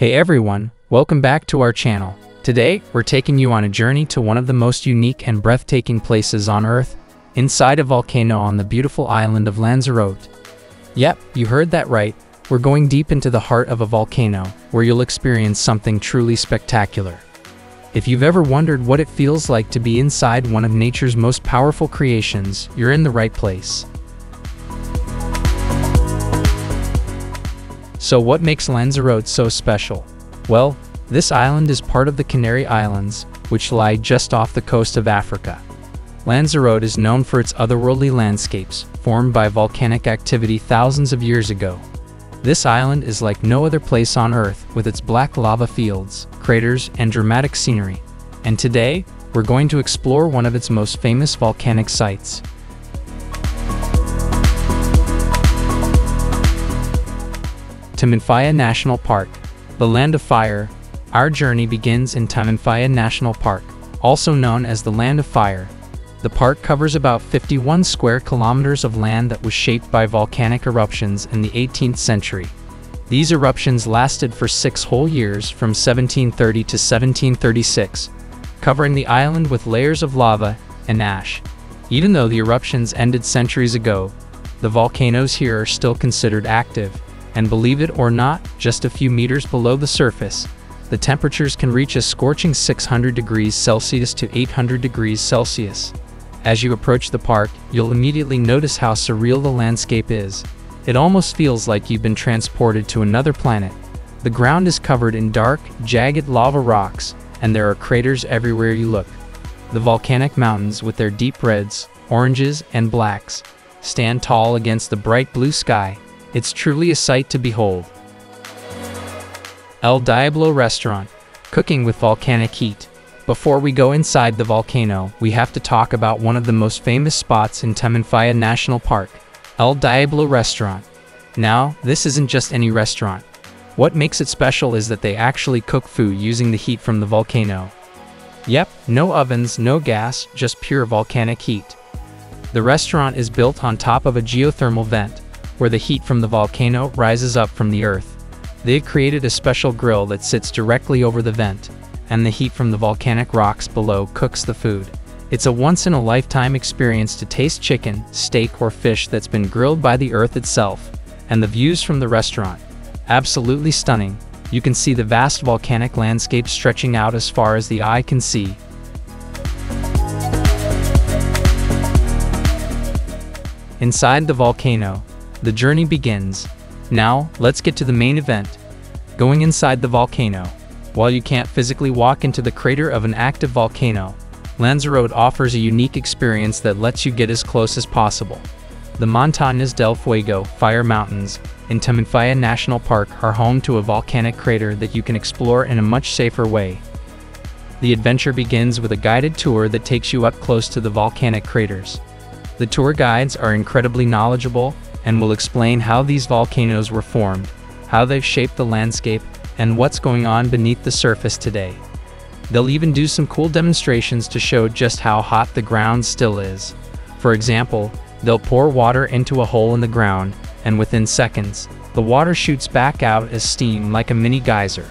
Hey everyone, welcome back to our channel. Today, we're taking you on a journey to one of the most unique and breathtaking places on Earth, inside a volcano on the beautiful island of Lanzarote. Yep, you heard that right. We're going deep into the heart of a volcano, where you'll experience something truly spectacular. If you've ever wondered what it feels like to be inside one of nature's most powerful creations, you're in the right place. So what makes Lanzarote so special? Well, this island is part of the Canary Islands, which lie just off the coast of Africa. Lanzarote is known for its otherworldly landscapes, formed by volcanic activity thousands of years ago. This island is like no other place on Earth, with its black lava fields, craters, and dramatic scenery. And today, we're going to explore one of its most famous volcanic sites. Timanfaya National Park, the Land of Fire. Our journey begins in Timanfaya National Park, also known as the Land of Fire. The park covers about 51 square kilometers of land that was shaped by volcanic eruptions in the 18th century. These eruptions lasted for 6 whole years from 1730 to 1736, covering the island with layers of lava and ash. Even though the eruptions ended centuries ago, the volcanoes here are still considered active. And believe it or not, just a few meters below the surface, the temperatures can reach a scorching 600 degrees Celsius to 800 degrees Celsius. As you approach the park, you'll immediately notice how surreal the landscape is. It almost feels like you've been transported to another planet. The ground is covered in dark, jagged lava rocks, and there are craters everywhere you look. The volcanic mountains, with their deep reds, oranges, and blacks, stand tall against the bright blue sky. It's truly a sight to behold. El Diablo Restaurant, cooking with volcanic heat. Before we go inside the volcano, we have to talk about one of the most famous spots in Timanfaya National Park, El Diablo Restaurant. Now, this isn't just any restaurant. What makes it special is that they actually cook food using the heat from the volcano. Yep, no ovens, no gas, just pure volcanic heat. The restaurant is built on top of a geothermal vent, where the heat from the volcano rises up from the earth. They've created a special grill that sits directly over the vent, and the heat from the volcanic rocks below cooks the food. It's a once-in-a-lifetime experience to taste chicken, steak, or fish that's been grilled by the earth itself. And the views from the restaurant, absolutely stunning. You can see the vast volcanic landscape stretching out as far as the eye can see. Inside the volcano, the journey begins. Now, let's get to the main event, going inside the volcano. While you can't physically walk into the crater of an active volcano, Lanzarote offers a unique experience that lets you get as close as possible. The Montañas del Fuego, Fire Mountains, in Timanfaya National Park are home to a volcanic crater that you can explore in a much safer way. The adventure begins with a guided tour that takes you up close to the volcanic craters. The tour guides are incredibly knowledgeable and will explain how these volcanoes were formed, how they've shaped the landscape, and what's going on beneath the surface today. They'll even do some cool demonstrations to show just how hot the ground still is. For example, they'll pour water into a hole in the ground, and within seconds, the water shoots back out as steam like a mini geyser.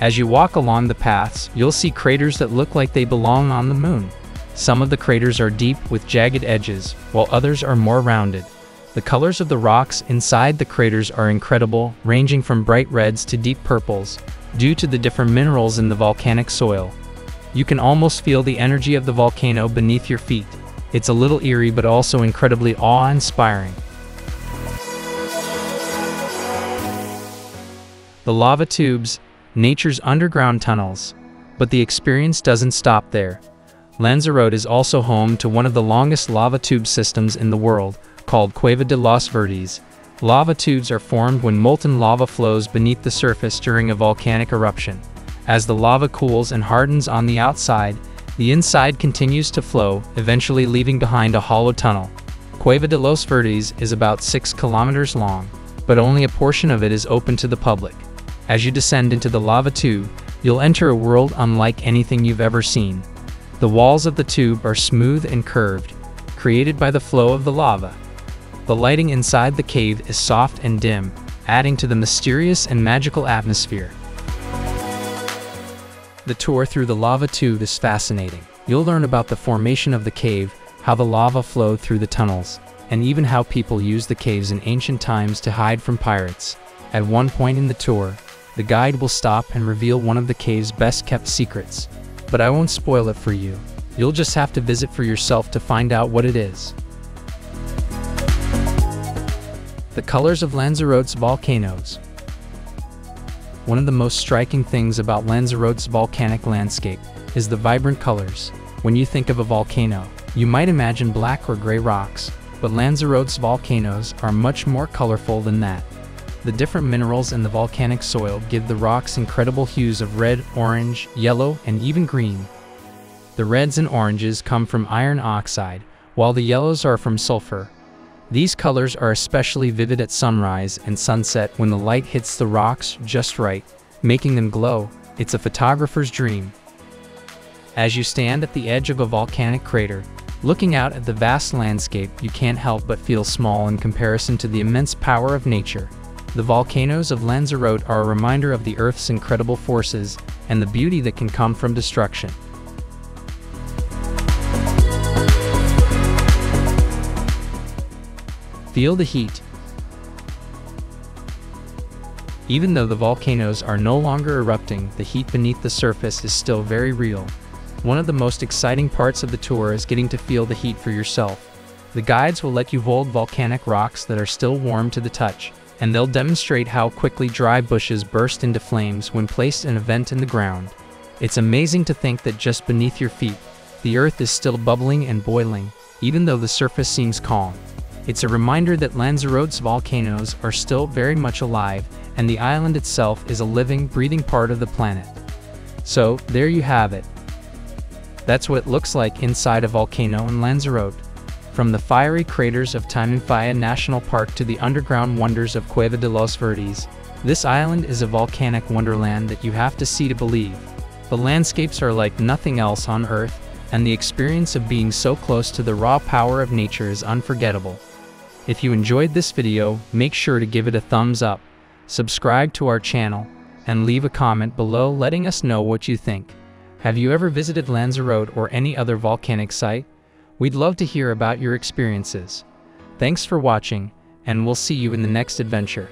As you walk along the paths, you'll see craters that look like they belong on the moon. Some of the craters are deep with jagged edges, while others are more rounded. The colors of the rocks inside the craters are incredible, ranging from bright reds to deep purples, due to the different minerals in the volcanic soil. You can almost feel the energy of the volcano beneath your feet. It's a little eerie but also incredibly awe-inspiring. The lava tubes, nature's underground tunnels. But the experience doesn't stop there. Lanzarote is also home to one of the longest lava tube systems in the world, called Cueva de los Verdes. Lava tubes are formed when molten lava flows beneath the surface during a volcanic eruption. As the lava cools and hardens on the outside, the inside continues to flow, eventually leaving behind a hollow tunnel. Cueva de los Verdes is about 6 kilometers long, but only a portion of it is open to the public. As you descend into the lava tube, you'll enter a world unlike anything you've ever seen. The walls of the tube are smooth and curved, created by the flow of the lava. The lighting inside the cave is soft and dim, adding to the mysterious and magical atmosphere. The tour through the lava tube is fascinating. You'll learn about the formation of the cave, how the lava flowed through the tunnels, and even how people used the caves in ancient times to hide from pirates. At one point in the tour, the guide will stop and reveal one of the cave's best-kept secrets. But I won't spoil it for you. You'll just have to visit for yourself to find out what it is. The colors of Lanzarote's volcanoes. One of the most striking things about Lanzarote's volcanic landscape is the vibrant colors. When you think of a volcano, you might imagine black or gray rocks, but Lanzarote's volcanoes are much more colorful than that. The different minerals in the volcanic soil give the rocks incredible hues of red, orange, yellow, and even green. The reds and oranges come from iron oxide, while the yellows are from sulfur. These colors are especially vivid at sunrise and sunset when the light hits the rocks just right, making them glow. It's a photographer's dream. As you stand at the edge of a volcanic crater, looking out at the vast landscape, you can't help but feel small in comparison to the immense power of nature. The volcanoes of Lanzarote are a reminder of the Earth's incredible forces and the beauty that can come from destruction. Feel the heat. Even though the volcanoes are no longer erupting, the heat beneath the surface is still very real. One of the most exciting parts of the tour is getting to feel the heat for yourself. The guides will let you hold volcanic rocks that are still warm to the touch, and they'll demonstrate how quickly dry bushes burst into flames when placed in a vent in the ground. It's amazing to think that just beneath your feet, the earth is still bubbling and boiling, even though the surface seems calm. It's a reminder that Lanzarote's volcanoes are still very much alive, and the island itself is a living, breathing part of the planet. So, there you have it. That's what it looks like inside a volcano in Lanzarote. From the fiery craters of Timanfaya National Park to the underground wonders of Cueva de los Verdes, this island is a volcanic wonderland that you have to see to believe. The landscapes are like nothing else on Earth, and the experience of being so close to the raw power of nature is unforgettable. If you enjoyed this video, make sure to give it a thumbs up, subscribe to our channel, and leave a comment below letting us know what you think. Have you ever visited Lanzarote or any other volcanic site? We'd love to hear about your experiences. Thanks for watching, and we'll see you in the next adventure.